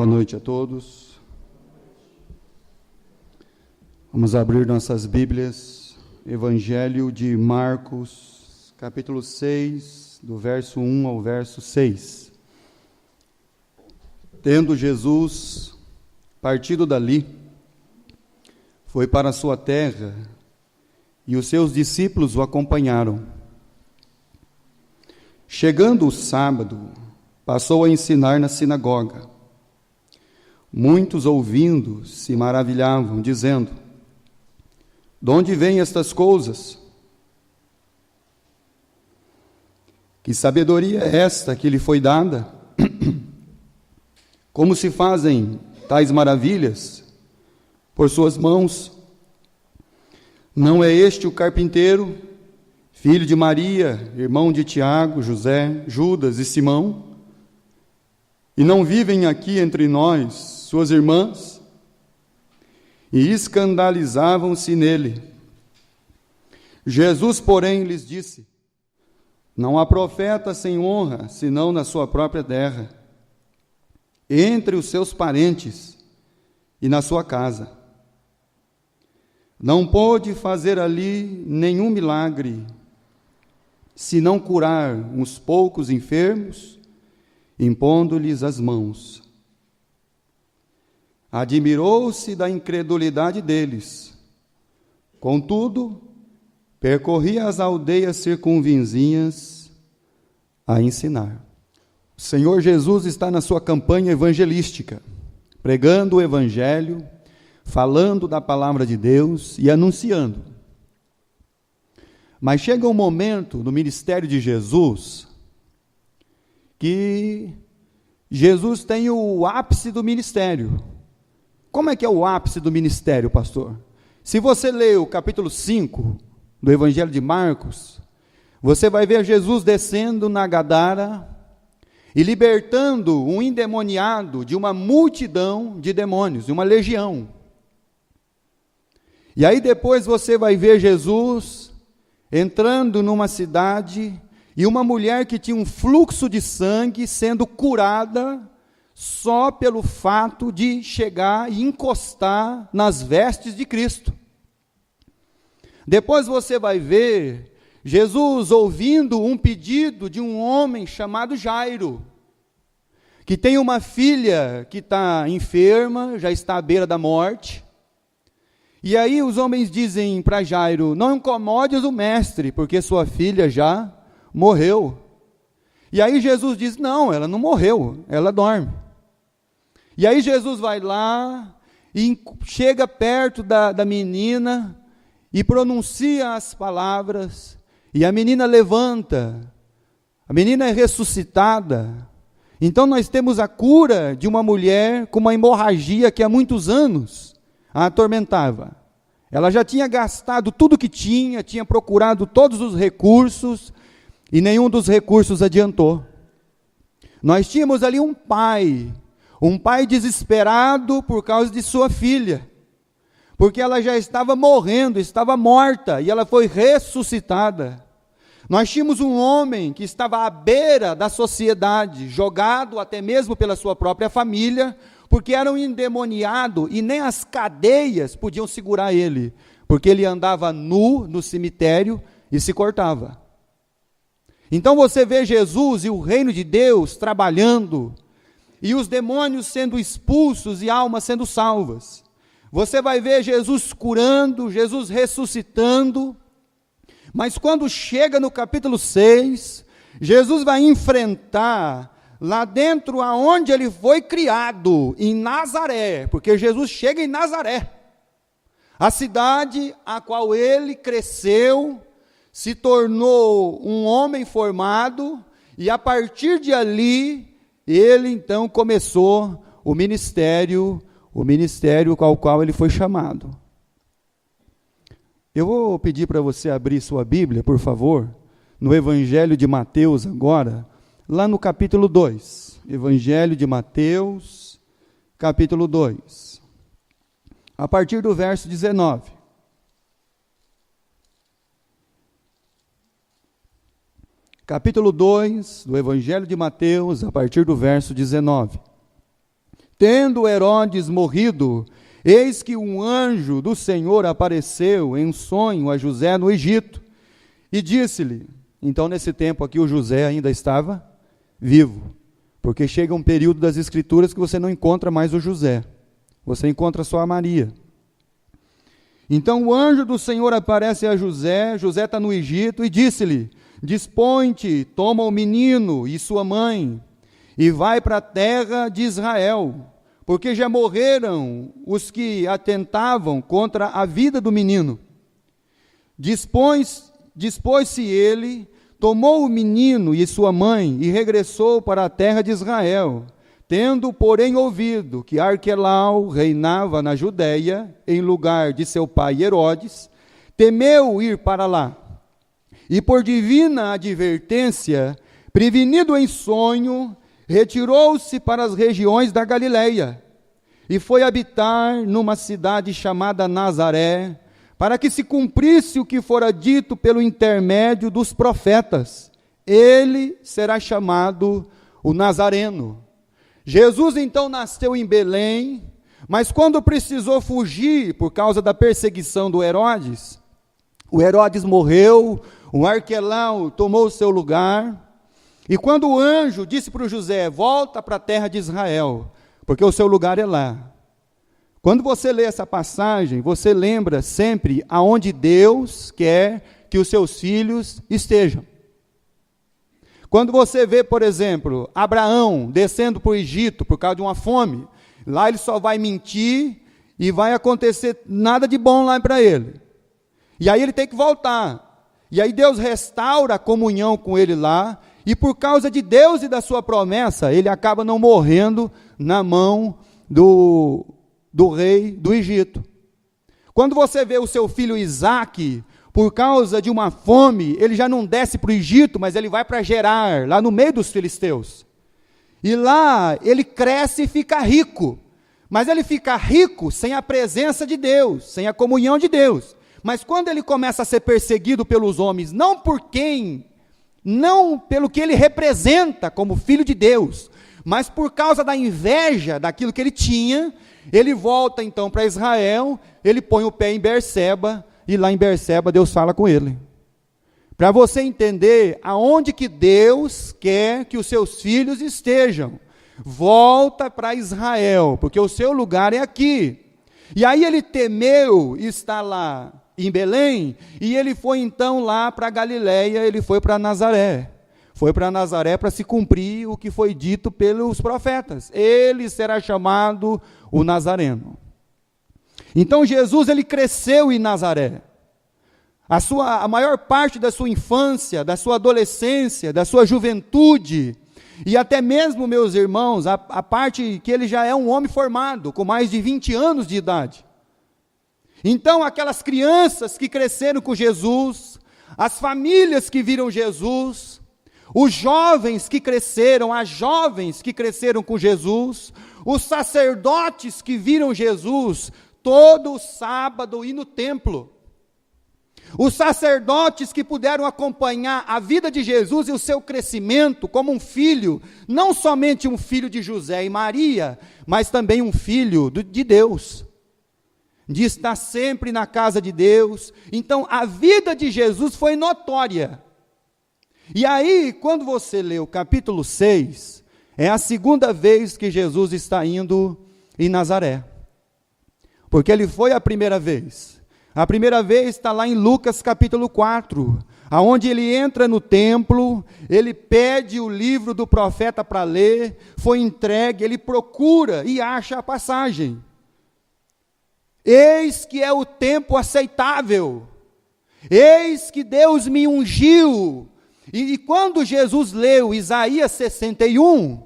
Boa noite a todos. Vamos abrir nossas Bíblias, Evangelho de Marcos, capítulo 6, do verso 1 ao verso 6. Tendo Jesus partido dali, foi para a sua terra, e os seus discípulos o acompanharam. Chegando o sábado, passou a ensinar na sinagoga. Muitos, ouvindo, se maravilhavam, dizendo: de onde vêm estas coisas? Que sabedoria é esta que lhe foi dada? Como se fazem tais maravilhas por suas mãos? Não é este o carpinteiro, filho de Maria, irmão de Tiago, José, Judas e Simão? E não vivem aqui entre nós suas irmãs? E escandalizavam-se nele. Jesus, porém, lhes disse: não há profeta sem honra, senão na sua própria terra, entre os seus parentes e na sua casa. Não pôde fazer ali nenhum milagre, senão curar uns poucos enfermos, impondo-lhes as mãos. Admirou-se da incredulidade deles. Contudo, percorria as aldeias circunvizinhas a ensinar. O Senhor Jesus está na sua campanha evangelística, pregando o Evangelho, falando da palavra de Deus e anunciando. Mas chega um momento no ministério de Jesus que Jesus tem o ápice do ministério. Como é que é o ápice do ministério, pastor? Se você ler o capítulo 5 do Evangelho de Marcos, você vai ver Jesus descendo na Gadara e libertando um endemoniado de uma multidão de demônios, de uma legião. E aí depois você vai ver Jesus entrando numa cidade e uma mulher que tinha um fluxo de sangue sendo curada só pelo fato de chegar e encostar nas vestes de Cristo. Depois você vai ver Jesus ouvindo um pedido de um homem chamado Jairo, que tem uma filha que está enferma, já está à beira da morte. E aí os homens dizem para Jairo: não incomodes o mestre, porque sua filha já morreu. E aí Jesus diz: não, ela não morreu, ela dorme. E aí Jesus vai lá e chega perto da menina e pronuncia as palavras, e a menina levanta, a menina é ressuscitada. Então nós temos a cura de uma mulher com uma hemorragia que há muitos anos a atormentava. Ela já tinha gastado tudo que tinha procurado todos os recursos, e nenhum dos recursos adiantou. Nós tínhamos ali um pai desesperado por causa de sua filha, porque ela já estava morrendo, estava morta, e ela foi ressuscitada. Nós tínhamos um homem que estava à beira da sociedade, jogado até mesmo pela sua própria família, porque era um endemoniado, e nem as cadeias podiam segurar ele, porque ele andava nu no cemitério e se cortava. Então você vê Jesus e o reino de Deus trabalhando, e os demônios sendo expulsos e almas sendo salvas. Você vai ver Jesus curando, Jesus ressuscitando. Mas quando chega no capítulo 6, Jesus vai enfrentar lá dentro aonde ele foi criado, em Nazaré, porque Jesus chega em Nazaré, a cidade a qual ele cresceu, se tornou um homem formado, e a partir de ali ele então começou o ministério com o qual ele foi chamado. Eu vou pedir para você abrir sua Bíblia, por favor, no Evangelho de Mateus agora, lá no capítulo 2. Evangelho de Mateus, capítulo 2. A partir do verso 19. capítulo 2 do Evangelho de Mateus, a partir do verso 19. Tendo Herodes morrido, eis que um anjo do Senhor apareceu em um sonho a José no Egito, e disse-lhe, então nesse tempo aqui o José ainda estava vivo, porque chega um período das Escrituras que você não encontra mais o José, você encontra só a Maria. Então o anjo do Senhor aparece a José, José está no Egito, e disse-lhe, dispõe-te, toma o menino e sua mãe, e vai para a terra de Israel, porque já morreram os que atentavam contra a vida do menino. Dispôs-se ele, tomou o menino e sua mãe, e regressou para a terra de Israel, tendo, porém, ouvido que Arquelau reinava na Judéia, em lugar de seu pai Herodes, temeu ir para lá. E por divina advertência, prevenido em sonho, retirou-se para as regiões da Galileia, e foi habitar numa cidade chamada Nazaré, para que se cumprisse o que fora dito pelo intermédio dos profetas, ele será chamado o Nazareno. Jesus então nasceu em Belém, mas quando precisou fugir por causa da perseguição do Herodes, o Herodes morreu, o Arquelau tomou o seu lugar, e quando o anjo disse para o José, volta para a terra de Israel, porque o seu lugar é lá. Quando você lê essa passagem, você lembra sempre aonde Deus quer que os seus filhos estejam. Quando você vê, por exemplo, Abraão descendo para o Egito por causa de uma fome, lá ele só vai mentir e vai acontecer nada de bom lá para ele. E aí ele tem que voltar. E aí Deus restaura a comunhão com ele lá, e por causa de Deus e da sua promessa, ele acaba não morrendo na mão do rei do Egito. Quando você vê o seu filho Isaque, por causa de uma fome, ele já não desce para o Egito, mas ele vai para Gerar, lá no meio dos filisteus. E lá ele cresce e fica rico, mas ele fica rico sem a presença de Deus, sem a comunhão de Deus. Mas quando ele começa a ser perseguido pelos homens, não pelo que ele representa como filho de Deus, mas por causa da inveja daquilo que ele tinha, ele volta então para Israel, ele põe o pé em Berseba, e lá em Berseba Deus fala com ele. Para você entender aonde que Deus quer que os seus filhos estejam, volta para Israel, porque o seu lugar é aqui. E aí ele temeu estar lá em Belém, e ele foi então lá para Galileia, ele foi para Nazaré. Foi para Nazaré para se cumprir o que foi dito pelos profetas. Ele será chamado o Nazareno. Então Jesus, ele cresceu em Nazaré. A maior parte da sua infância, da sua adolescência, da sua juventude, e até mesmo, meus irmãos, a parte que ele já é um homem formado, com mais de 20 anos de idade. Então, aquelas crianças que cresceram com Jesus, as famílias que viram Jesus, os jovens que cresceram, as jovens que cresceram com Jesus, os sacerdotes que viram Jesus todo sábado ir no templo, os sacerdotes que puderam acompanhar a vida de Jesus e o seu crescimento como um filho, não somente um filho de José e Maria, mas também um filho de Deus, de estar sempre na casa de Deus. Então a vida de Jesus foi notória. E aí, quando você lê o capítulo 6, é a segunda vez que Jesus está indo em Nazaré. Porque ele foi a primeira vez. A primeira vez está lá em Lucas capítulo 4, aonde ele entra no templo, ele pede o livro do profeta para ler, foi entregue, ele procura e acha a passagem. Eis que é o tempo aceitável, eis que Deus me ungiu. E quando Jesus leu Isaías 61,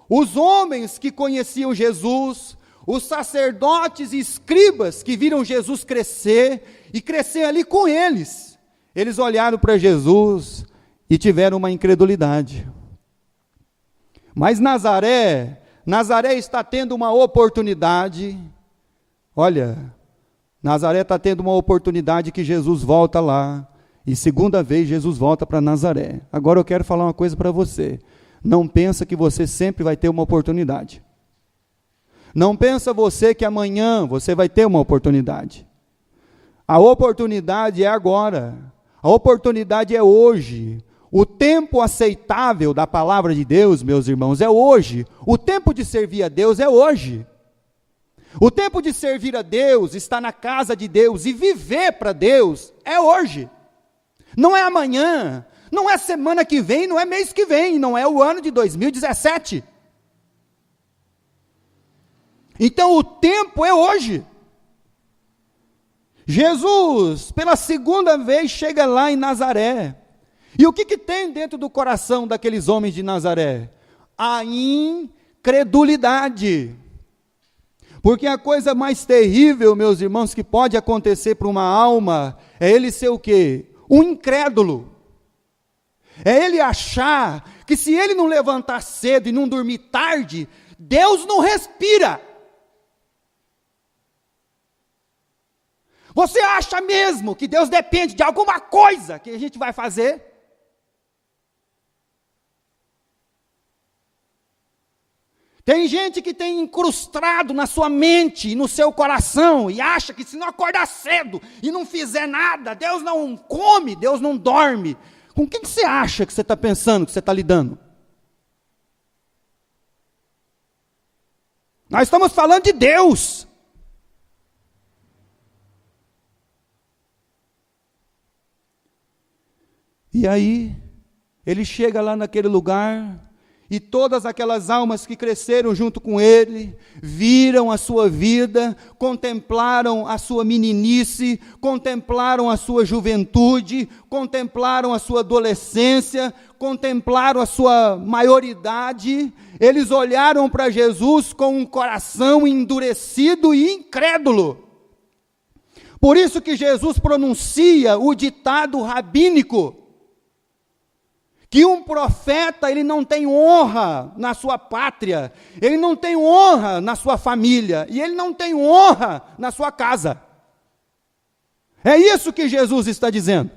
os homens que conheciam Jesus, os sacerdotes e escribas que viram Jesus crescer, e crescer ali com eles, eles olharam para Jesus e tiveram uma incredulidade. Mas Nazaré está tendo uma oportunidade. Olha, Nazaré está tendo uma oportunidade que Jesus volta lá, e segunda vez Jesus volta para Nazaré. Agora eu quero falar uma coisa para você. Não pensa que você sempre vai ter uma oportunidade. Não pensa você que amanhã você vai ter uma oportunidade. A oportunidade é agora. A oportunidade é hoje. O tempo aceitável da palavra de Deus, meus irmãos, é hoje. O tempo de servir a Deus é hoje. O tempo de servir a Deus, estar na casa de Deus e viver para Deus é hoje. Não é amanhã, não é semana que vem, não é mês que vem, não é o ano de 2017. Então o tempo é hoje. Jesus, pela segunda vez, chega lá em Nazaré. E o que tem dentro do coração daqueles homens de Nazaré? A incredulidade. Porque a coisa mais terrível, meus irmãos, que pode acontecer para uma alma, é ele ser o quê? Um incrédulo. É ele achar que se ele não levantar cedo e não dormir tarde, Deus não respira. Você acha mesmo que Deus depende de alguma coisa que a gente vai fazer? Tem gente que tem incrustado na sua mente e no seu coração e acha que se não acordar cedo e não fizer nada, Deus não come, Deus não dorme. Com quem que você acha que você está pensando, que você está lidando? Nós estamos falando de Deus. E aí, ele chega lá naquele lugar, e todas aquelas almas que cresceram junto com ele, viram a sua vida, contemplaram a sua meninice, contemplaram a sua juventude, contemplaram a sua adolescência, contemplaram a sua maioridade. Eles olharam para Jesus com um coração endurecido e incrédulo. Por isso que Jesus pronuncia o ditado rabínico, que um profeta, ele não tem honra na sua pátria, ele não tem honra na sua família, e ele não tem honra na sua casa. É isso que Jesus está dizendo.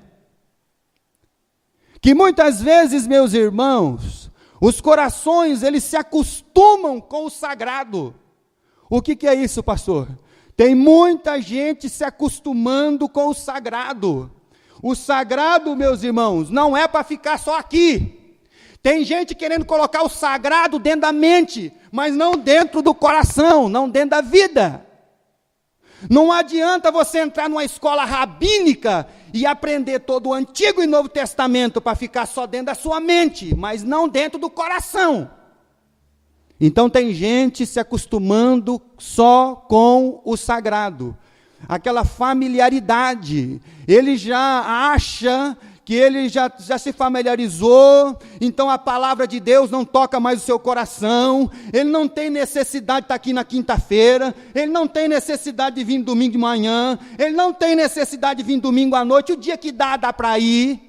Que muitas vezes, meus irmãos, os corações, eles se acostumam com o sagrado. O que é isso, pastor? Tem muita gente se acostumando com o sagrado. O sagrado, meus irmãos, não é para ficar só aqui. Tem gente querendo colocar o sagrado dentro da mente, mas não dentro do coração, não dentro da vida. Não adianta você entrar numa escola rabínica e aprender todo o Antigo e Novo Testamento para ficar só dentro da sua mente, mas não dentro do coração. Então tem gente se acostumando só com o sagrado. Aquela familiaridade, ele já acha que ele já se familiarizou, então a palavra de Deus não toca mais o seu coração, ele não tem necessidade de estar aqui na quinta-feira, ele não tem necessidade de vir domingo de manhã, ele não tem necessidade de vir domingo à noite, o dia que dá para ir.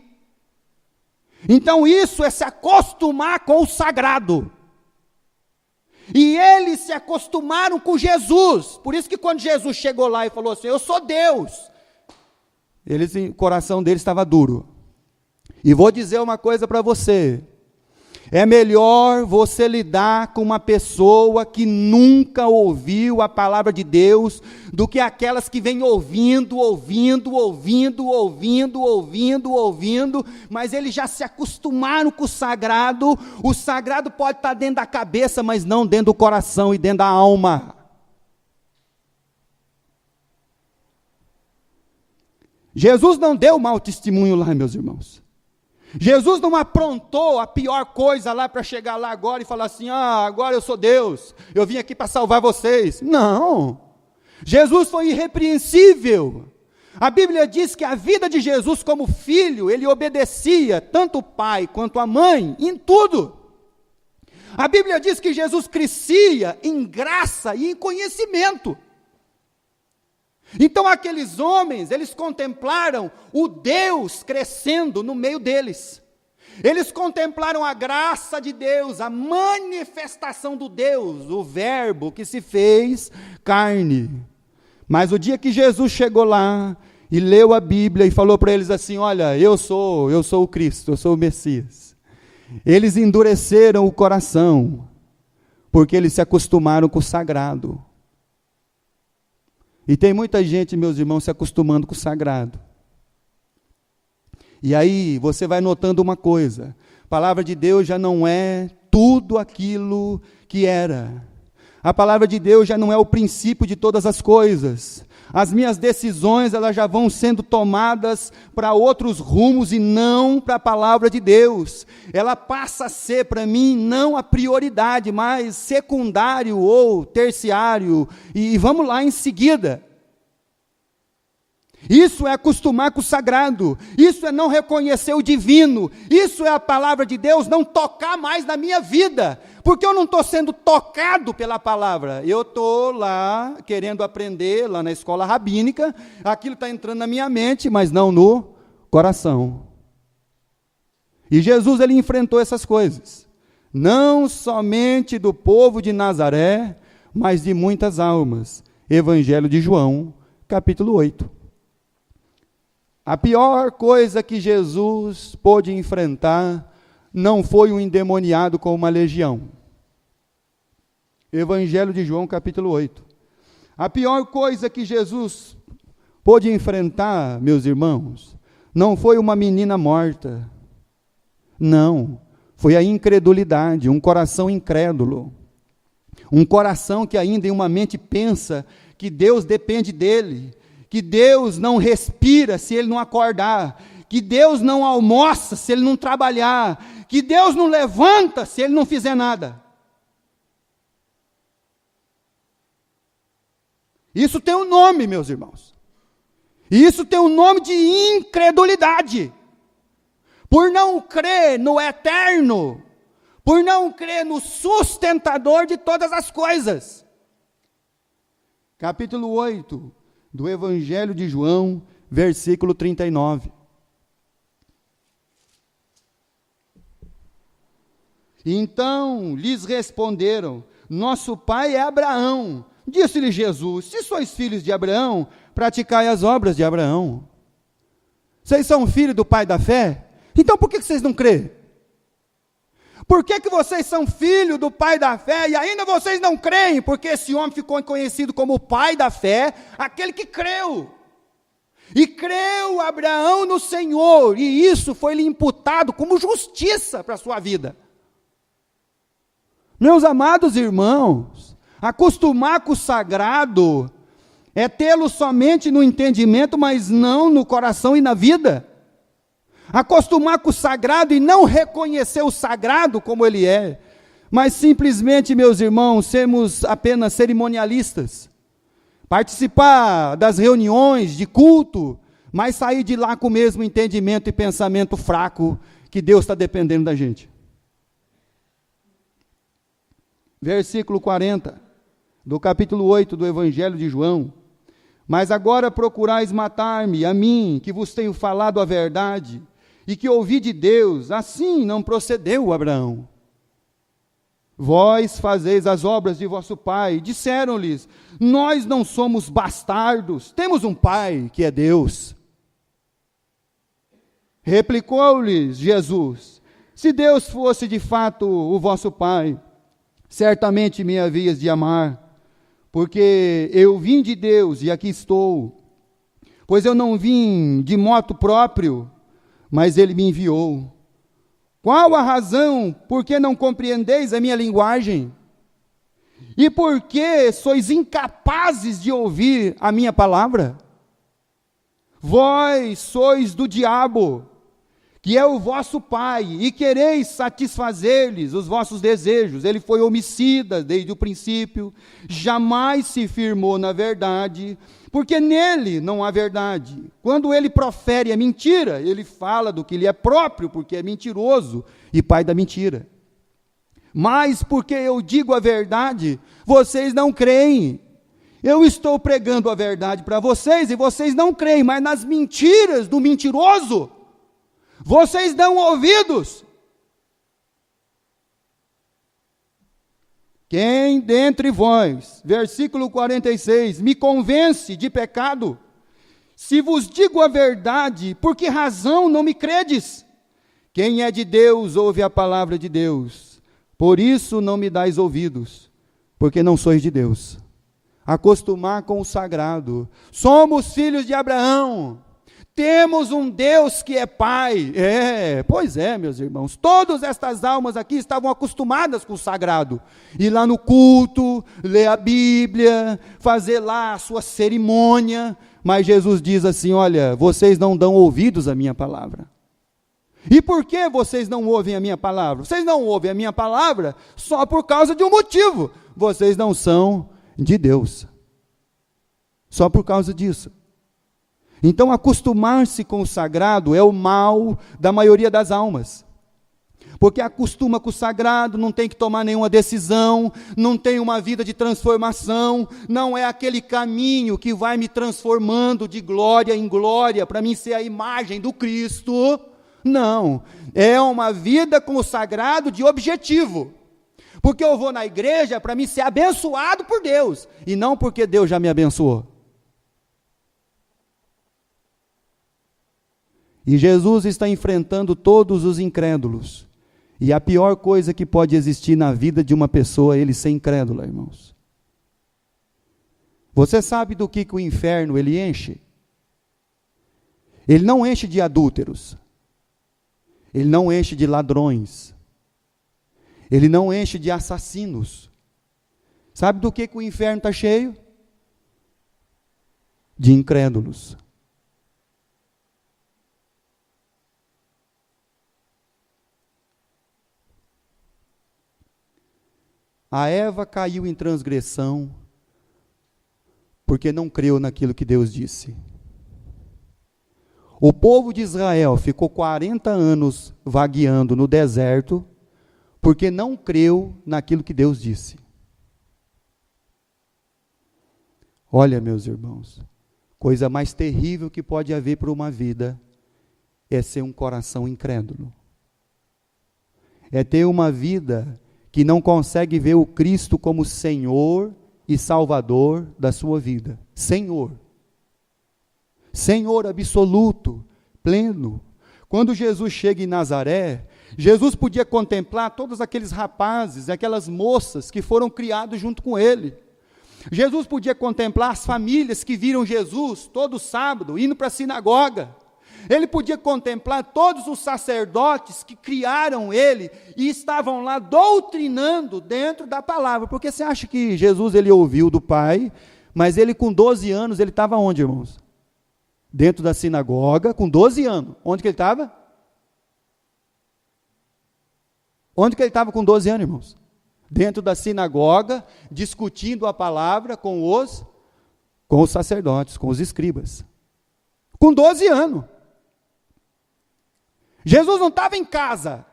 Então isso é se acostumar com o sagrado. E eles se acostumaram com Jesus. Por isso que quando Jesus chegou lá e falou assim, eu sou Deus, o coração deles estava duro. E vou dizer uma coisa para você, é melhor você lidar com uma pessoa que nunca ouviu a palavra de Deus, do que aquelas que vêm ouvindo, mas eles já se acostumaram com o sagrado pode estar dentro da cabeça, mas não dentro do coração e dentro da alma. Jesus não deu mau testemunho lá, meus irmãos. Jesus não aprontou a pior coisa lá para chegar lá agora e falar assim, agora eu sou Deus, eu vim aqui para salvar vocês. Não, Jesus foi irrepreensível. A Bíblia diz que a vida de Jesus como filho, ele obedecia tanto o pai quanto a mãe, em tudo. A Bíblia diz que Jesus crescia em graça e em conhecimento. Então aqueles homens, eles contemplaram o Deus crescendo no meio deles. Eles contemplaram a graça de Deus, a manifestação do Deus, o verbo que se fez carne. Mas o dia que Jesus chegou lá e leu a Bíblia e falou para eles assim, olha, eu sou o Cristo, eu sou o Messias. Eles endureceram o coração. Porque eles se acostumaram com o sagrado. E tem muita gente, meus irmãos, se acostumando com o sagrado. E aí você vai notando uma coisa: a palavra de Deus já não é tudo aquilo que era. A palavra de Deus já não é o princípio de todas as coisas. As minhas decisões, elas já vão sendo tomadas para outros rumos e não para a palavra de Deus. Ela passa a ser para mim não a prioridade, mas secundário ou terciário. E vamos lá em seguida. Isso é acostumar com o sagrado, isso é não reconhecer o divino, isso é a palavra de Deus não tocar mais na minha vida, porque eu não estou sendo tocado pela palavra, eu estou lá querendo aprender, lá na escola rabínica, aquilo está entrando na minha mente, mas não no coração. E Jesus, ele enfrentou essas coisas, não somente do povo de Nazaré, mas de muitas almas. Evangelho de João, capítulo 8. A pior coisa que Jesus pôde enfrentar não foi um endemoniado com uma legião. Evangelho de João, capítulo 8. A pior coisa que Jesus pôde enfrentar, meus irmãos, não foi uma menina morta. Não, foi a incredulidade, um coração incrédulo. Um coração que ainda em uma mente pensa que Deus depende dele, que Deus não respira se ele não acordar, que Deus não almoça se ele não trabalhar, que Deus não levanta se ele não fizer nada. Isso tem um nome, meus irmãos. Isso tem um nome de incredulidade. Por não crer no eterno, por não crer no sustentador de todas as coisas. Capítulo 8 do Evangelho de João, versículo 39. Então lhes responderam: nosso pai é Abraão. Disse-lhe Jesus: se sois filhos de Abraão, praticai as obras de Abraão. Vocês são filhos do pai da fé? Então por que vocês não creem? Por que vocês são filhos do pai da fé e ainda vocês não creem? Porque esse homem ficou conhecido como o pai da fé, aquele que creu. E creu Abraão no Senhor, e isso foi lhe imputado como justiça para a sua vida. Meus amados irmãos, acostumar com o sagrado é tê-lo somente no entendimento, mas não no coração e na vida. Acostumar com o sagrado e não reconhecer o sagrado como ele é, mas simplesmente, meus irmãos, sermos apenas cerimonialistas, participar das reuniões de culto, mas sair de lá com o mesmo entendimento e pensamento fraco, que Deus está dependendo da gente. Versículo 40, do capítulo 8 do Evangelho de João: mas agora procurais matar-me, a mim, que vos tenho falado a verdade, e que ouvi de Deus, assim não procedeu Abraão. Vós fazeis as obras de vosso pai. Disseram-lhes: nós não somos bastardos, temos um pai que é Deus. Replicou-lhes Jesus: se Deus fosse de fato o vosso pai, certamente me havias de amar, porque eu vim de Deus e aqui estou. Pois eu não vim de moto próprio, mas ele me enviou. Qual a razão por que não compreendeis a minha linguagem? E por que sois incapazes de ouvir a minha palavra? Vós sois do diabo, que é o vosso pai, e quereis satisfazer-lhes os vossos desejos. Ele foi homicida desde o princípio, jamais se firmou na verdade, porque nele não há verdade. Quando ele profere a mentira, ele fala do que lhe é próprio, porque é mentiroso e pai da mentira. Mas porque eu digo a verdade, vocês não creem. Eu estou pregando a verdade para vocês e vocês não creem, mas nas mentiras do mentiroso, vocês dão ouvidos. Quem dentre vós, versículo 46, me convence de pecado? Se vos digo a verdade, por que razão não me credes? Quem é de Deus, ouve a palavra de Deus. Por isso não me dais ouvidos, porque não sois de Deus. Acostumar com o sagrado. Somos filhos de Abraão. Temos um Deus que é Pai. Pois é, meus irmãos. Todas estas almas aqui estavam acostumadas com o sagrado. Ir lá no culto, ler a Bíblia, fazer lá a sua cerimônia. Mas Jesus diz assim, olha, vocês não dão ouvidos à minha palavra. E por que vocês não ouvem a minha palavra? Vocês não ouvem a minha palavra só por causa de um motivo. Vocês não são de Deus. Só por causa disso. Então, acostumar-se com o sagrado é o mal da maioria das almas. Porque acostuma com o sagrado, não tem que tomar nenhuma decisão, não tem uma vida de transformação, não é aquele caminho que vai me transformando de glória em glória, para mim ser a imagem do Cristo. Não, é uma vida com o sagrado de objetivo. Porque eu vou na igreja para mim ser abençoado por Deus, e não porque Deus já me abençoou. E Jesus está enfrentando todos os incrédulos. E a pior coisa que pode existir na vida de uma pessoa é ele ser incrédulo, irmãos. Você sabe do que o inferno ele enche? Ele não enche de adúlteros. Ele não enche de ladrões. Ele não enche de assassinos. Sabe do que o inferno está cheio? De incrédulos. A Eva caiu em transgressão porque não creu naquilo que Deus disse. O povo de Israel ficou 40 anos vagueando no deserto porque não creu naquilo que Deus disse. Olha, meus irmãos, coisa mais terrível que pode haver para uma vida é ser um coração incrédulo. É ter uma vida que não consegue ver o Cristo como Senhor e Salvador da sua vida. Senhor. Senhor absoluto, pleno. Quando Jesus chega em Nazaré, Jesus podia contemplar todos aqueles rapazes, aquelas moças que foram criados junto com ele. Jesus podia contemplar as famílias que viram Jesus todo sábado, indo para a sinagoga. Ele podia contemplar todos os sacerdotes que criaram ele e estavam lá doutrinando dentro da palavra. Porque você acha que Jesus ele ouviu do Pai, mas ele com 12 anos, ele estava onde, irmãos? Dentro da sinagoga, com 12 anos. Onde que ele estava? Onde que ele estava com 12 anos, irmãos? Dentro da sinagoga, discutindo a palavra com os sacerdotes, com os escribas. Com 12 anos. Jesus não estava em casa.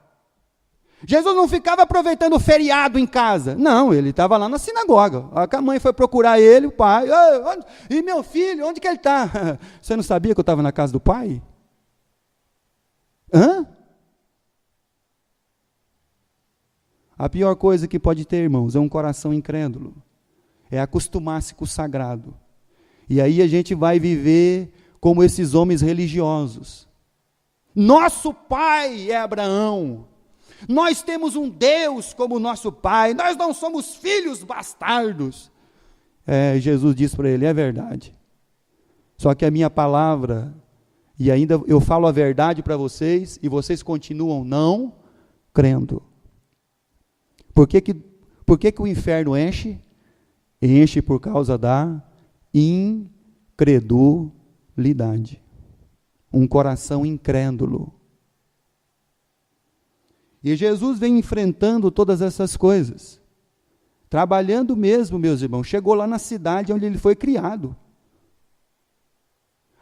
Jesus não ficava aproveitando o feriado em casa. Não, ele estava lá na sinagoga. A mãe foi procurar ele, o pai. E meu filho, onde que ele está? Você não sabia que eu estava na casa do pai? Hã? A pior coisa que pode ter, irmãos, é um coração incrédulo. É acostumar-se com o sagrado. E aí a gente vai viver como esses homens religiosos. Nosso pai é Abraão. Nós temos um Deus como nosso pai. Nós não somos filhos bastardos. Jesus disse para ele, é verdade. Só que a minha palavra, e ainda eu falo a verdade para vocês, e vocês continuam não crendo. Por que o inferno enche? Enche por causa da incredulidade. Um coração incrédulo. E Jesus vem enfrentando todas essas coisas. Trabalhando mesmo, meus irmãos. Chegou lá na cidade onde ele foi criado.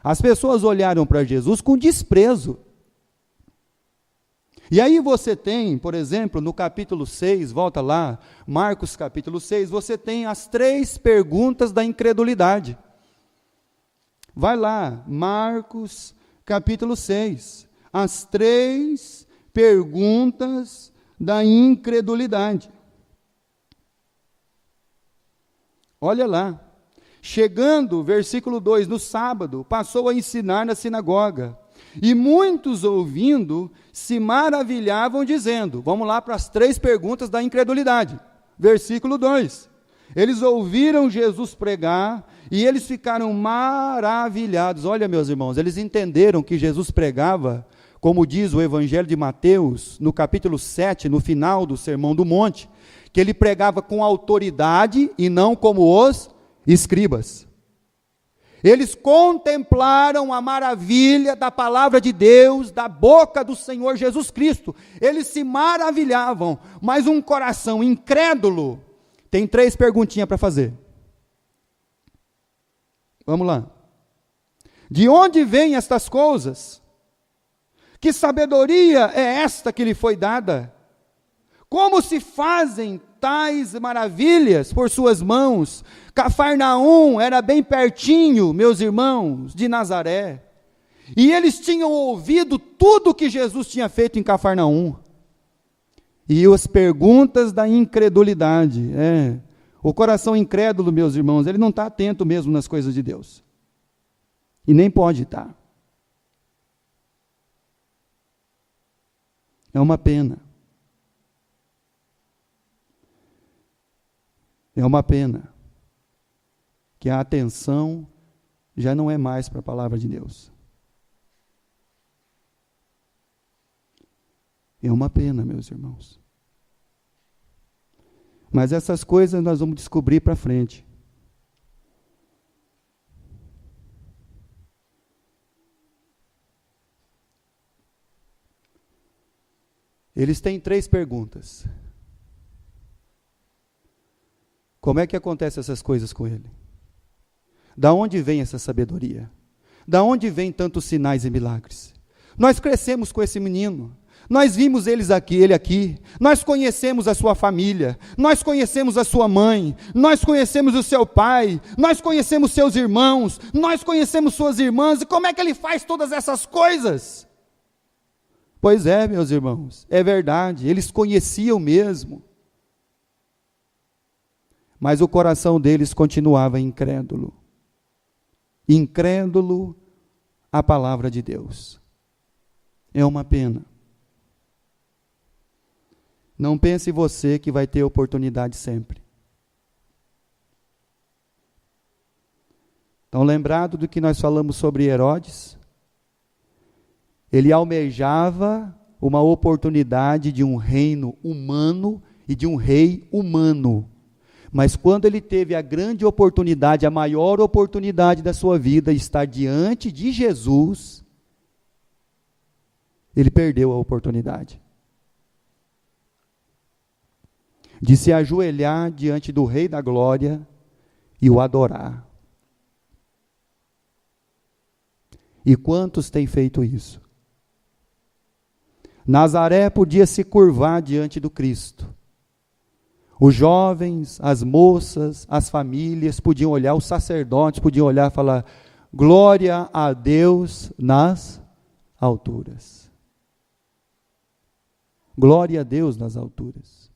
As pessoas olharam para Jesus com desprezo. E aí você tem, por exemplo, no capítulo 6, volta lá, Marcos capítulo 6, você tem as 3 perguntas da incredulidade. Vai lá, Marcos capítulo 6, as 3 perguntas da incredulidade. Olha lá, chegando, versículo 2, no sábado, passou a ensinar na sinagoga, E muitos ouvindo se maravilhavam dizendo, vamos lá para as 3 perguntas da incredulidade. Versículo 2. Eles ouviram Jesus pregar e eles ficaram maravilhados. Olha, meus irmãos, eles entenderam que Jesus pregava, como diz o Evangelho de Mateus, no capítulo 7, no final do Sermão do Monte, que ele pregava com autoridade e não como os escribas. Eles contemplaram a maravilha da palavra de Deus, da boca do Senhor Jesus Cristo. Eles se maravilhavam, mas um coração incrédulo tem 3 perguntinhas para fazer. Vamos lá. De onde vêm estas coisas? Que sabedoria é esta que lhe foi dada? Como se fazem tais maravilhas por suas mãos? Cafarnaum era bem pertinho, meus irmãos, de Nazaré. E eles tinham ouvido tudo que Jesus tinha feito em Cafarnaum. E as perguntas da incredulidade. O coração incrédulo, meus irmãos, ele não está atento mesmo nas coisas de Deus. E nem pode estar. É uma pena. É uma pena que a atenção já não é mais para a palavra de Deus. É uma pena, meus irmãos. Mas essas coisas nós vamos descobrir para frente. Eles têm 3 perguntas. Como é que acontecem essas coisas com ele? Da onde vem essa sabedoria? Da onde vem tantos sinais e milagres? Nós crescemos com esse menino. Nós vimos ele aqui, nós conhecemos a sua família, nós conhecemos a sua mãe, nós conhecemos o seu pai, nós conhecemos seus irmãos, nós conhecemos suas irmãs, e como é que ele faz todas essas coisas? Pois é, meus irmãos, é verdade, eles conheciam mesmo, mas o coração deles continuava incrédulo à palavra de Deus. É uma pena. Não pense você que vai ter oportunidade sempre. Então, lembrado do que nós falamos sobre Herodes, ele almejava uma oportunidade de um reino humano e de um rei humano. Mas quando ele teve a grande oportunidade, a maior oportunidade da sua vida, estar diante de Jesus, ele perdeu a oportunidade de se ajoelhar diante do Rei da Glória e o adorar. E quantos têm feito isso? Nazaré podia se curvar diante do Cristo. Os jovens, as moças, as famílias podiam olhar, os sacerdotes podiam olhar e falar: glória a Deus nas alturas. Glória a Deus nas alturas.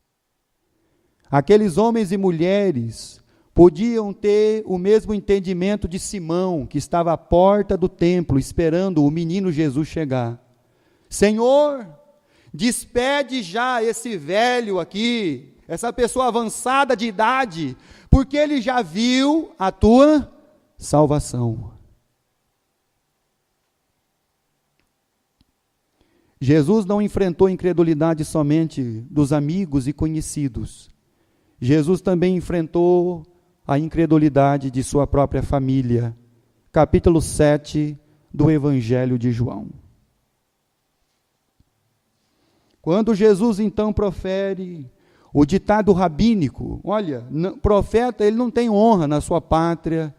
Aqueles homens e mulheres podiam ter o mesmo entendimento de Simão, que estava à porta do templo, esperando o menino Jesus chegar. Senhor, despede já esse velho aqui, essa pessoa avançada de idade, porque ele já viu a tua salvação. Jesus não enfrentou a incredulidade somente dos amigos e conhecidos. Jesus também enfrentou a incredulidade de sua própria família. Capítulo 7 do Evangelho de João. Quando Jesus então profere o ditado rabínico, olha, profeta, ele não tem honra na sua pátria,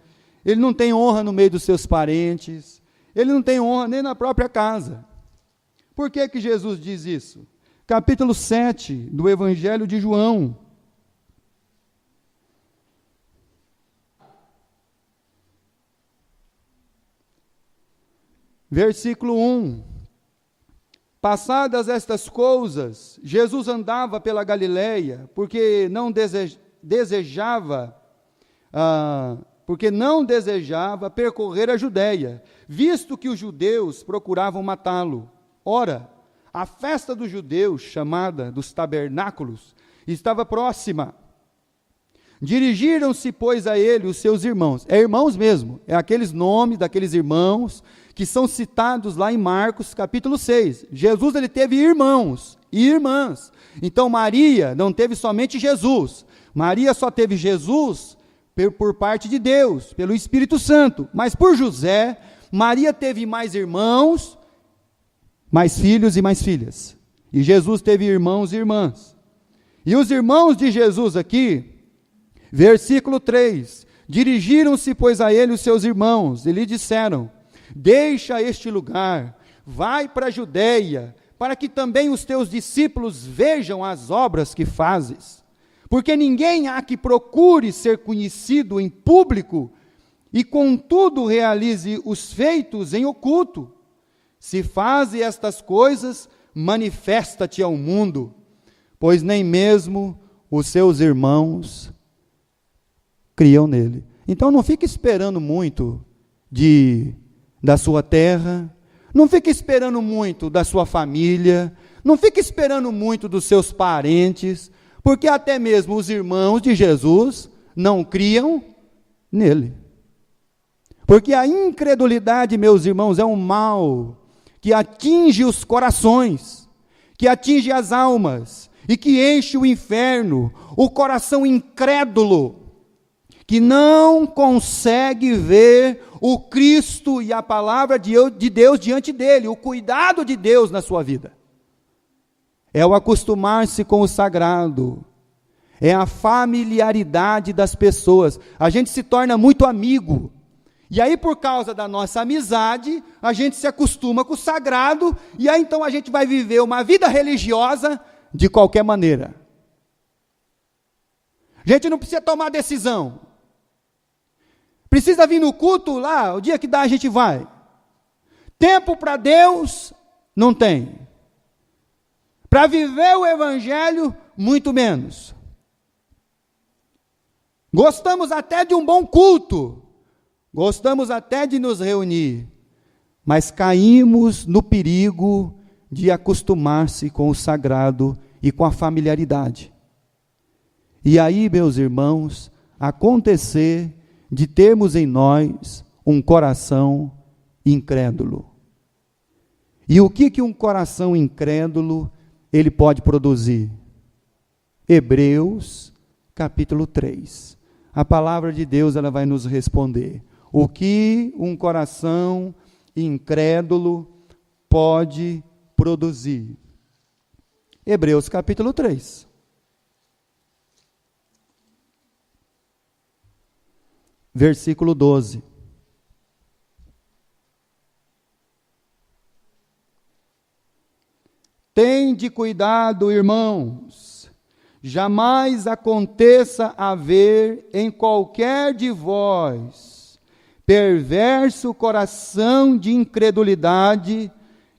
ele não tem honra no meio dos seus parentes, ele não tem honra nem na própria casa. Por que que Jesus diz isso? Capítulo 7 do Evangelho de João. Versículo 1. Passadas estas coisas, Jesus andava pela Galileia, porque não desejava porque não desejava percorrer a Judéia, visto que os judeus procuravam matá-lo. Ora, a festa dos judeus, chamada dos tabernáculos, estava próxima. Dirigiram-se, pois, a ele os seus irmãos. É irmãos mesmo, é aqueles nomes daqueles irmãos que são citados lá em Marcos, capítulo 6. Jesus, ele teve irmãos e irmãs. Então, Maria não teve somente Jesus. Maria só teve Jesus por parte de Deus, pelo Espírito Santo. Mas por José, Maria teve mais irmãos, mais filhos e mais filhas. E Jesus teve irmãos e irmãs. E os irmãos de Jesus aqui, versículo 3, dirigiram-se, pois, a ele os seus irmãos, e lhe disseram: deixa este lugar, vai para a Judéia, para que também os teus discípulos vejam as obras que fazes. Porque ninguém há que procure ser conhecido em público, e contudo realize os feitos em oculto. Se faze estas coisas, manifesta-te ao mundo, pois nem mesmo os seus irmãos criam nele. Então não fique esperando muito da sua terra, não fique esperando muito da sua família, não fique esperando muito dos seus parentes, porque até mesmo os irmãos de Jesus não criam nele. Porque a incredulidade, meus irmãos, é um mal que atinge os corações, que atinge as almas, e que enche o inferno, o coração incrédulo, que não consegue ver o Cristo e a palavra de Deus diante dele, o cuidado de Deus na sua vida. É o acostumar-se com o sagrado, é a familiaridade das pessoas. A gente se torna muito amigo, e aí por causa da nossa amizade, a gente se acostuma com o sagrado, e aí então a gente vai viver uma vida religiosa de qualquer maneira. A gente não precisa tomar decisão. Precisa vir no culto lá, o dia que dá a gente vai. Tempo para Deus, não tem. Para viver o Evangelho, muito menos. Gostamos até de um bom culto, gostamos até de nos reunir, mas caímos no perigo de acostumar-se com o sagrado e com a familiaridade. E aí, meus irmãos, acontecer de termos em nós um coração incrédulo. E o que um coração incrédulo ele pode produzir? Hebreus, capítulo 3. A palavra de Deus ela vai nos responder. O que um coração incrédulo pode produzir? Hebreus, capítulo 3. Versículo 12. Tende cuidado, irmãos, jamais aconteça haver em qualquer de vós perverso coração de incredulidade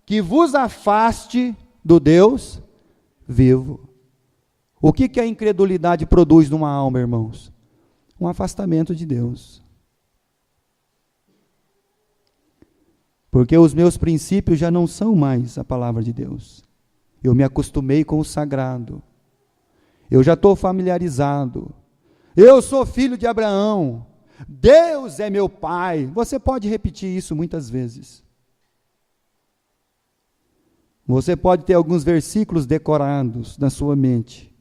que vos afaste do Deus vivo. O que a incredulidade produz numa alma, irmãos? Um afastamento de Deus. Porque os meus princípios já não são mais a palavra de Deus. Eu me acostumei com o sagrado. Eu já estou familiarizado. Eu sou filho de Abraão. Deus é meu pai. Você pode repetir isso muitas vezes. Você pode ter alguns versículos decorados na sua mente.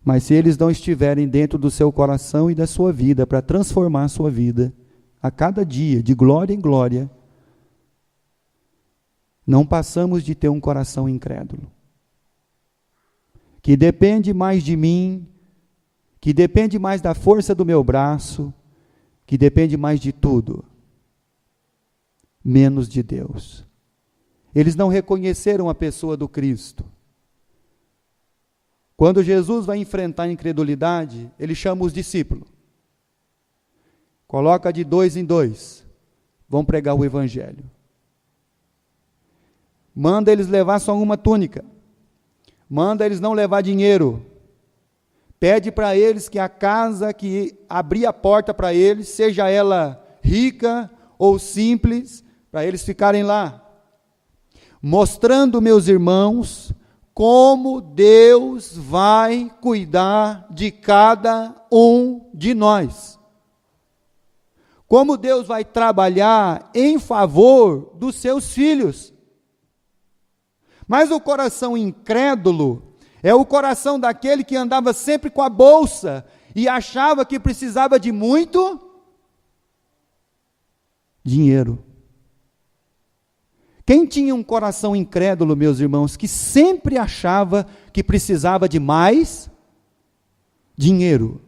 Mas se eles não estiverem dentro do seu coração e da sua vida, para transformar a sua vida, a cada dia, de glória em glória, não passamos de ter um coração incrédulo, que depende mais de mim, que depende mais da força do meu braço, que depende mais de tudo, menos de Deus. Eles não reconheceram a pessoa do Cristo. Quando Jesus vai enfrentar a incredulidade, ele chama os discípulos. Coloca de 2 em 2. Vão pregar o Evangelho. Manda eles levar só uma túnica. Manda eles não levar dinheiro. pede para eles que a casa que abrir a porta para eles, seja ela rica ou simples, para eles ficarem lá, mostrando, meus irmãos, como Deus vai cuidar de cada um de nós. Como Deus vai trabalhar em favor dos seus filhos. Mas o coração incrédulo é o coração daquele que andava sempre com a bolsa e achava que precisava de muito dinheiro. Quem tinha um coração incrédulo, meus irmãos, que sempre achava que precisava de mais dinheiro?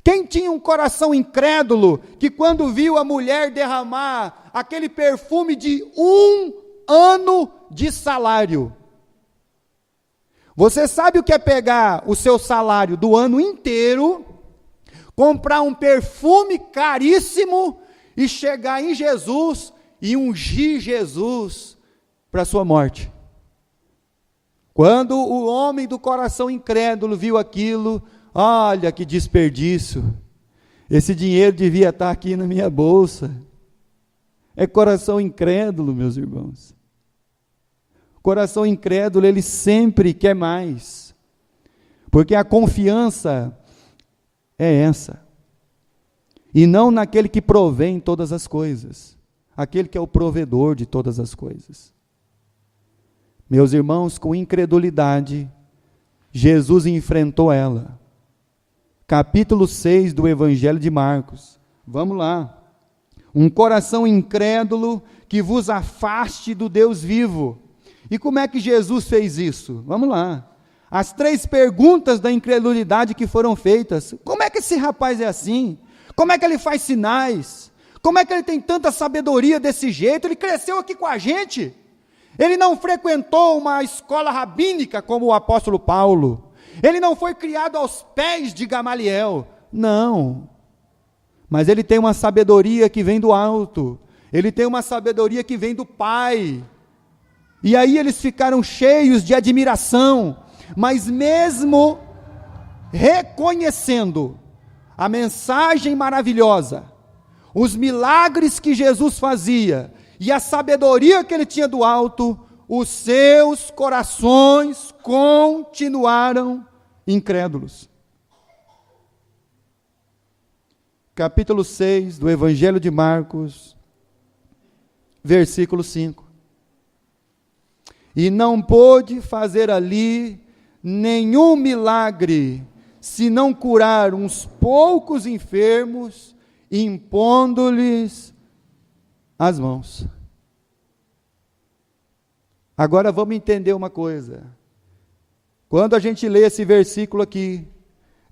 Quem tinha um coração incrédulo, que quando viu a mulher derramar aquele perfume de 1 ano de salário? Você sabe o que é pegar o seu salário do ano inteiro, comprar um perfume caríssimo e chegar em Jesus e ungir Jesus para a sua morte? Quando o homem do coração incrédulo viu aquilo, olha que desperdício, esse dinheiro devia estar aqui na minha bolsa. É coração incrédulo, meus irmãos. Coração incrédulo, ele sempre quer mais, porque a confiança é essa, e não naquele que provém todas as coisas, aquele que é o provedor de todas as coisas. Meus irmãos, com incredulidade, Jesus enfrentou ela. Capítulo 6 do Evangelho de Marcos, vamos lá. Um coração incrédulo que vos afaste do Deus vivo. E como é que Jesus fez isso? Vamos lá. As 3 perguntas da incredulidade que foram feitas. Como é que esse rapaz é assim? Como é que ele faz sinais? Como é que ele tem tanta sabedoria desse jeito? Ele cresceu aqui com a gente. Ele não frequentou uma escola rabínica como o apóstolo Paulo. Ele não foi criado aos pés de Gamaliel. Não. Mas ele tem uma sabedoria que vem do alto. Ele tem uma sabedoria que vem do Pai. E aí eles ficaram cheios de admiração, mas mesmo reconhecendo a mensagem maravilhosa, os milagres que Jesus fazia e a sabedoria que ele tinha do alto, os seus corações continuaram incrédulos. Capítulo 6 do Evangelho de Marcos, versículo 5. E não pôde fazer ali nenhum milagre, se não curar uns poucos enfermos, impondo-lhes as mãos. Agora vamos entender uma coisa. Quando a gente lê esse versículo aqui,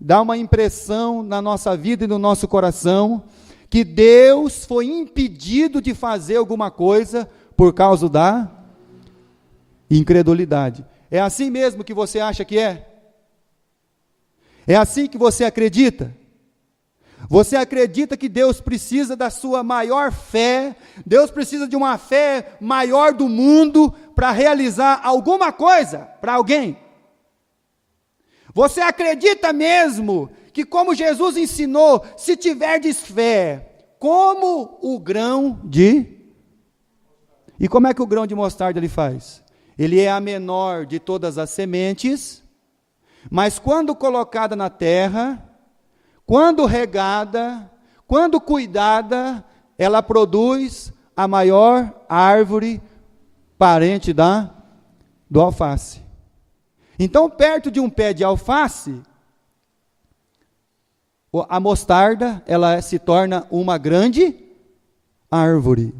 dá uma impressão na nossa vida e no nosso coração, que Deus foi impedido de fazer alguma coisa por causa da incredulidade. É assim mesmo que você acha que é? É assim que você acredita? Você acredita que Deus precisa da sua maior fé, Deus precisa de uma fé maior do mundo para realizar alguma coisa para alguém? Você acredita mesmo que, como Jesus ensinou, se tiverdes fé, como o grão de... E como é que o grão de mostarda ele faz? Ele é a menor de todas as sementes, mas quando colocada na terra, quando regada, quando cuidada, ela produz a maior árvore parente do alface. Então, perto de um pé de alface, a mostarda, ela se torna uma grande árvore.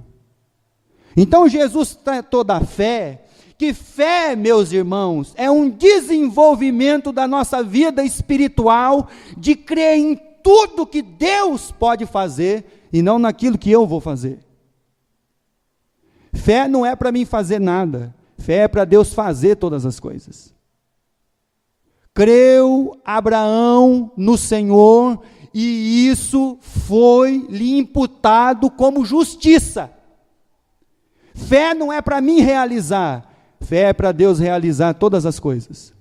Então, Jesus tratou da fé, que fé, meus irmãos, é um desenvolvimento da nossa vida espiritual, de crer em tudo que Deus pode fazer, e não naquilo que eu vou fazer. Fé não é para mim fazer nada, fé é para Deus fazer todas as coisas. Creu Abraão no Senhor, e isso foi lhe imputado como justiça. Fé não é para mim realizar, fé é para Deus realizar todas as coisas.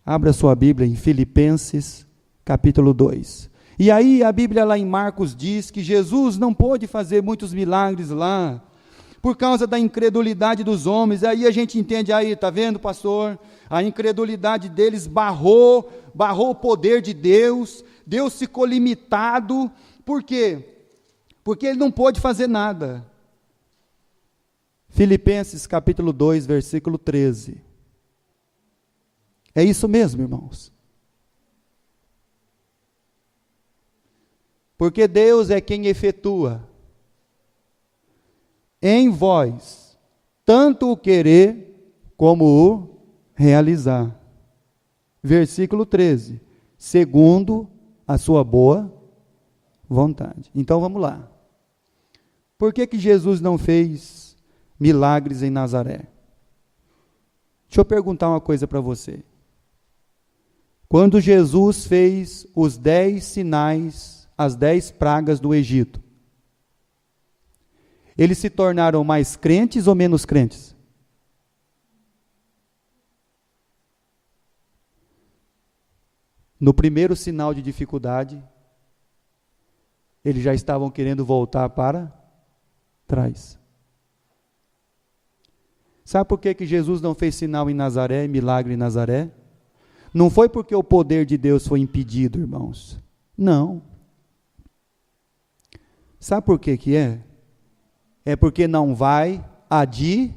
Abra sua Bíblia em Filipenses, capítulo 2. E aí a Bíblia lá em Marcos diz que Jesus não pôde fazer muitos milagres lá, por causa da incredulidade dos homens. Aí a gente entende, aí, está vendo, pastor? A incredulidade deles barrou o poder de Deus, Deus ficou limitado. Por quê? Porque ele não pôde fazer nada. Filipenses capítulo 2, versículo 13. É isso mesmo, irmãos. Porque Deus é quem efetua em vós tanto o querer como o realizar. Versículo 13. Segundo a sua boa vontade. Então vamos lá. Por que Jesus não fez milagres em Nazaré? Deixa eu perguntar uma coisa para você. Quando Jesus fez os 10 sinais, as 10 pragas do Egito, eles se tornaram mais crentes ou menos crentes? No primeiro sinal de dificuldade, eles já estavam querendo voltar para trás. Sabe por que Jesus não fez sinal em Nazaré, milagre em Nazaré? Não foi porque o poder de Deus foi impedido, irmãos. Não. Sabe por que é? É porque não vai adiantar.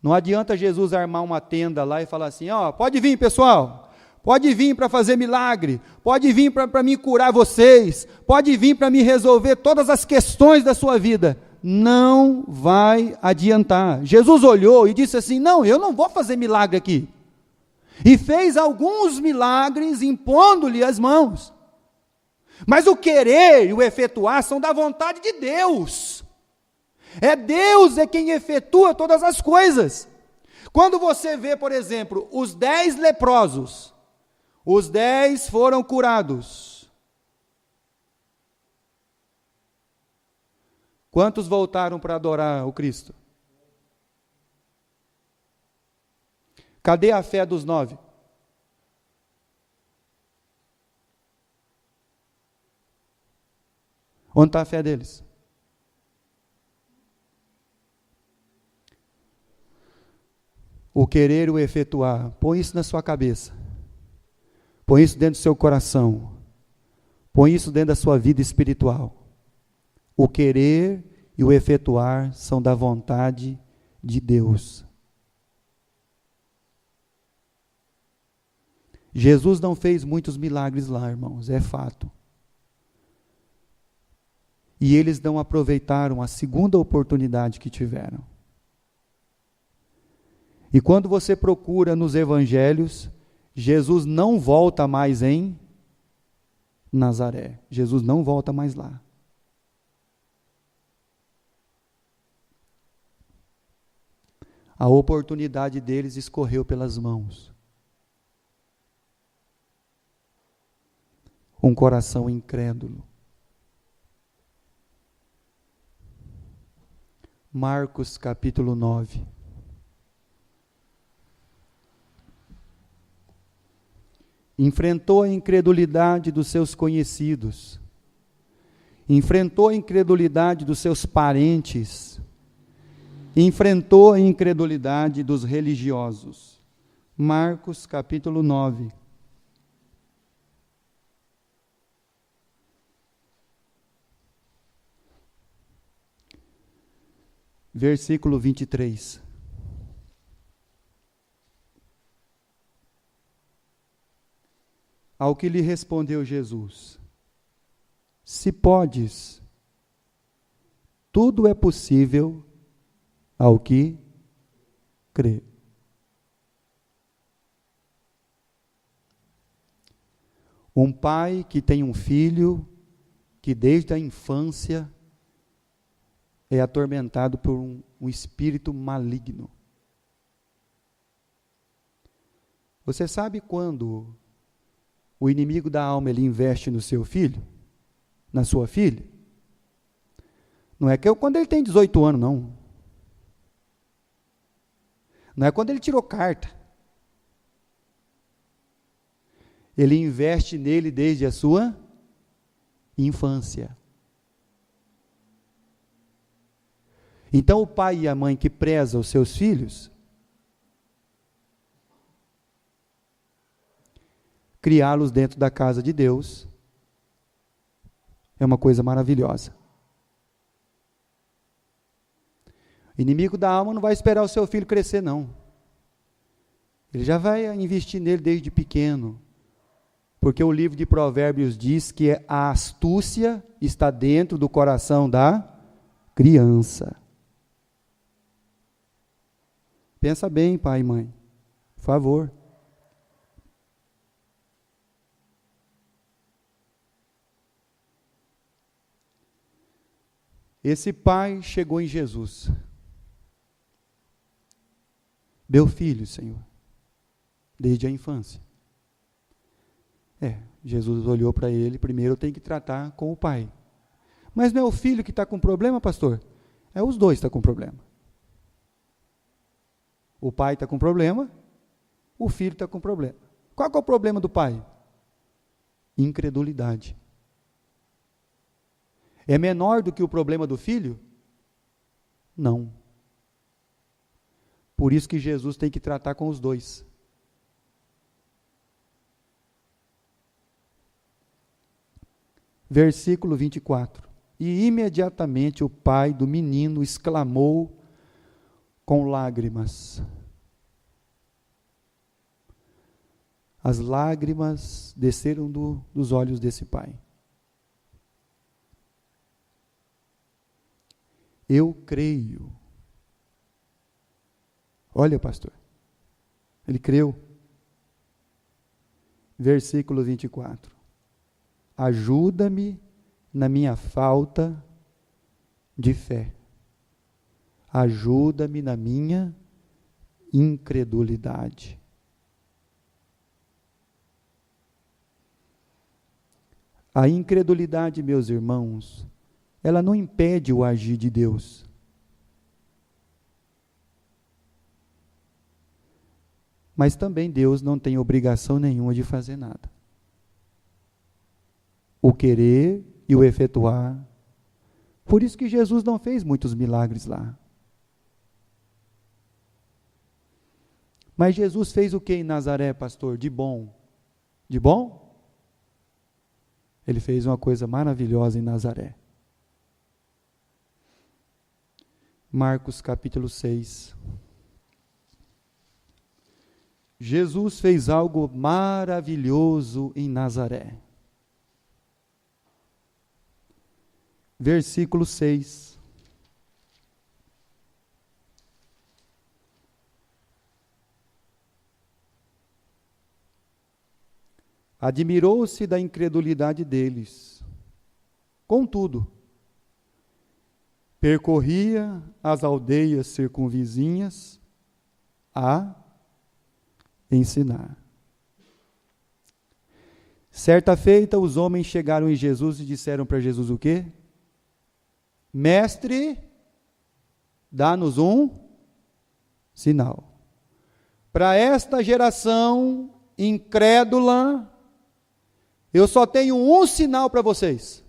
Não adianta Jesus armar uma tenda lá e falar assim, pode vir, pessoal, pode vir para fazer milagre, pode vir para me curar vocês, pode vir para me resolver todas as questões da sua vida. Não vai adiantar. Jesus olhou e disse assim, não, eu não vou fazer milagre aqui. E fez alguns milagres impondo-lhe as mãos. Mas o querer e o efetuar são da vontade de Deus. Deus é quem efetua todas as coisas. Quando você vê, por exemplo, os 10 leprosos, os 10 foram curados. Quantos voltaram para adorar o Cristo? Cadê a fé dos 9? Onde está a fé deles? O querer e o efetuar. Põe isso na sua cabeça. Põe isso dentro do seu coração. Põe isso dentro da sua vida espiritual. O querer e o efetuar são da vontade de Deus. Jesus não fez muitos milagres lá, irmãos, é fato. E eles não aproveitaram a segunda oportunidade que tiveram. E quando você procura nos evangelhos, Jesus não volta mais em Nazaré. Jesus não volta mais lá. A oportunidade deles escorreu pelas mãos. Um coração incrédulo. Marcos capítulo 9. Enfrentou a incredulidade dos seus conhecidos, enfrentou a incredulidade dos seus parentes, enfrentou a incredulidade dos religiosos. Marcos capítulo 9. Versículo 23. Ao que lhe respondeu Jesus: se podes, tudo é possível ao que crê. Um pai que tem um filho que desde a infância é atormentado por um espírito maligno. Você sabe quando o inimigo da alma ele investe no seu filho, na sua filha? Não é que quando ele tem 18 anos, não. Não é quando ele tirou carta. Ele investe nele desde a sua infância. Então o pai e a mãe que prezam os seus filhos, criá-los dentro da casa de Deus, é uma coisa maravilhosa. O inimigo da alma não vai esperar o seu filho crescer, não. Ele já vai investir nele desde pequeno. Porque o livro de Provérbios diz que a astúcia está dentro do coração da criança. Pensa bem, pai e mãe, por favor. Esse pai chegou em Jesus. Deu filho, Senhor, desde a infância. Jesus olhou para ele, primeiro eu tenho que tratar com o pai. Mas não é o filho que está com problema, pastor? É os dois que estão com problema. O pai está com problema, o filho está com problema. Qual que é o problema do pai? Incredulidade. É menor do que o problema do filho? Não. Por isso que Jesus tem que tratar com os dois. Versículo 24. E imediatamente o pai do menino exclamou com lágrimas. As lágrimas desceram dos olhos desse pai. Eu creio. Olha, pastor, ele creu. Versículo 24. Ajuda-me na minha falta de fé. Ajuda-me na minha incredulidade. A incredulidade, meus irmãos, ela não impede o agir de Deus. Mas também Deus não tem obrigação nenhuma de fazer nada. O querer e o efetuar. Por isso que Jesus não fez muitos milagres lá. Mas Jesus fez o que em Nazaré, pastor? De bom. De bom? Ele fez uma coisa maravilhosa em Nazaré. Marcos capítulo 6. Jesus fez algo maravilhoso em Nazaré. Versículo 6. Admirou-se da incredulidade deles. Contudo, percorria as aldeias circunvizinhas a ensinar. Certa feita, os homens chegaram em Jesus e disseram para Jesus o quê? Mestre, dá-nos um sinal. Para esta geração incrédula, eu só tenho um sinal para vocês.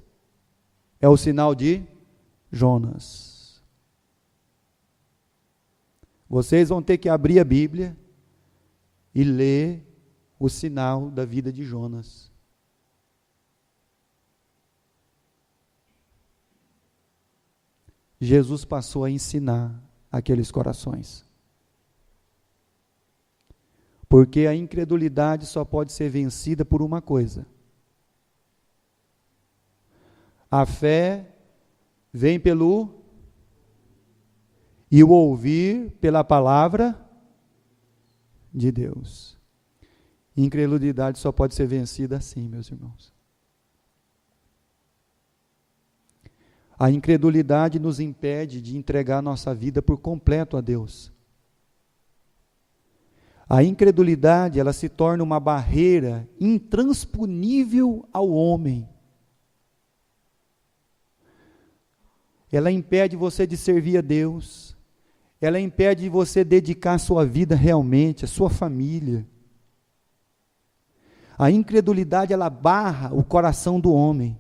É o sinal de Jonas. Vocês vão ter que abrir a Bíblia e ler o sinal da vida de Jonas. Jesus passou a ensinar aqueles corações. Porque a incredulidade só pode ser vencida por uma coisa. A fé vem e o ouvir pela palavra de Deus. Incredulidade só pode ser vencida assim, meus irmãos. A incredulidade nos impede de entregar nossa vida por completo a Deus. A incredulidade, ela se torna uma barreira intransponível ao homem. Ela impede você de servir a Deus. ela impede de você dedicar a sua vida realmente, a sua família. A incredulidade, ela barra o coração do homem.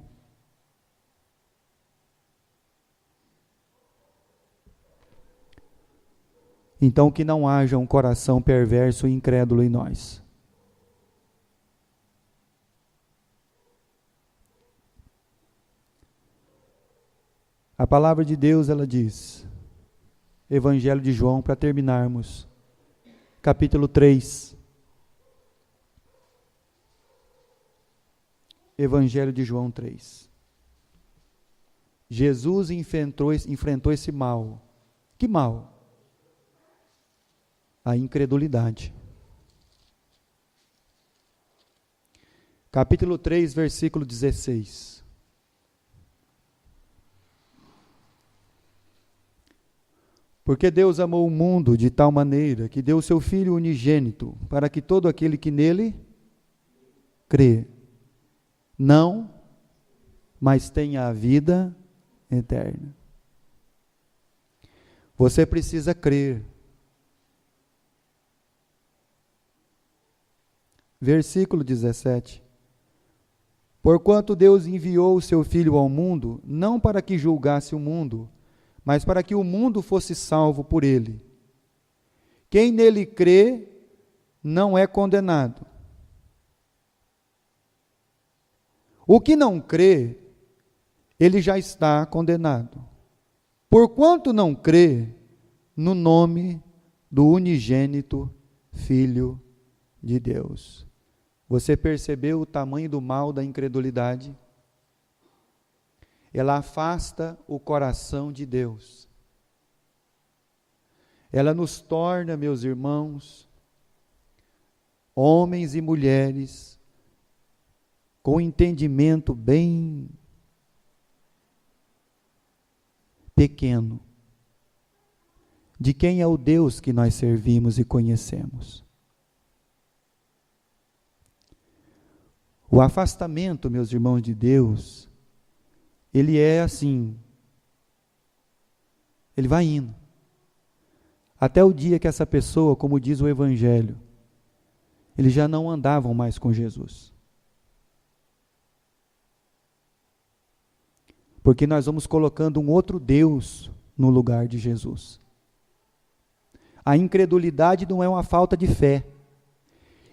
Então, que não haja um coração perverso e incrédulo em nós. A palavra de Deus, ela diz, Evangelho de João, para terminarmos, capítulo 3. Evangelho de João 3. Jesus enfrentou esse mal. Que mal? A incredulidade. Capítulo 3, versículo 16. Porque Deus amou o mundo de tal maneira que deu o seu Filho unigênito, para que todo aquele que nele crê, não, mas tenha a vida eterna. Você precisa crer. Versículo 17. Porquanto Deus enviou o seu Filho ao mundo, não para que julgasse o mundo, mas para que o mundo fosse salvo por ele. Quem nele crê não é condenado. O que não crê, ele já está condenado. Porquanto não crê no nome do unigênito Filho de Deus. Você percebeu o tamanho do mal da incredulidade? Ela afasta o coração de Deus. Ela nos torna, meus irmãos, homens e mulheres com entendimento bem pequeno de quem é o Deus que nós servimos e conhecemos. O afastamento, meus irmãos, de Deus, ele é assim, ele vai indo, até o dia que essa pessoa, como diz o Evangelho, eles já não andavam mais com Jesus. Porque nós vamos colocando um outro Deus no lugar de Jesus. A incredulidade não é uma falta de fé.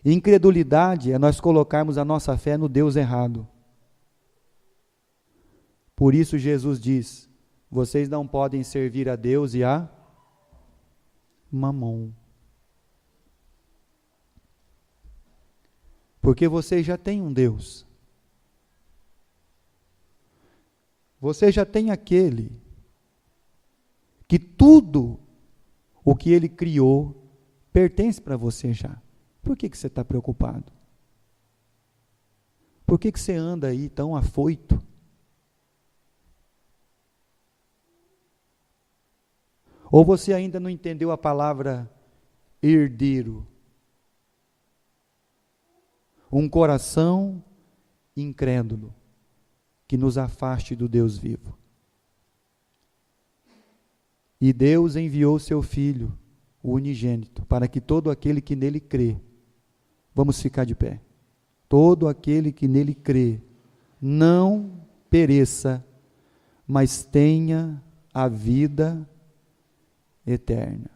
Incredulidade é nós colocarmos a nossa fé no Deus errado. Por isso Jesus diz, vocês não podem servir a Deus e a Mamon. Porque vocês já têm um Deus. Você já tem aquele que tudo o que ele criou pertence para você já. Por que você está preocupado? Por que você anda aí tão afoito? Ou você ainda não entendeu a palavra herdeiro? Um coração incrédulo que nos afaste do Deus vivo. E Deus enviou seu Filho, o unigênito, para que todo aquele que nele crê, vamos ficar de pé, todo aquele que nele crê, não pereça, mas tenha a vida eterna.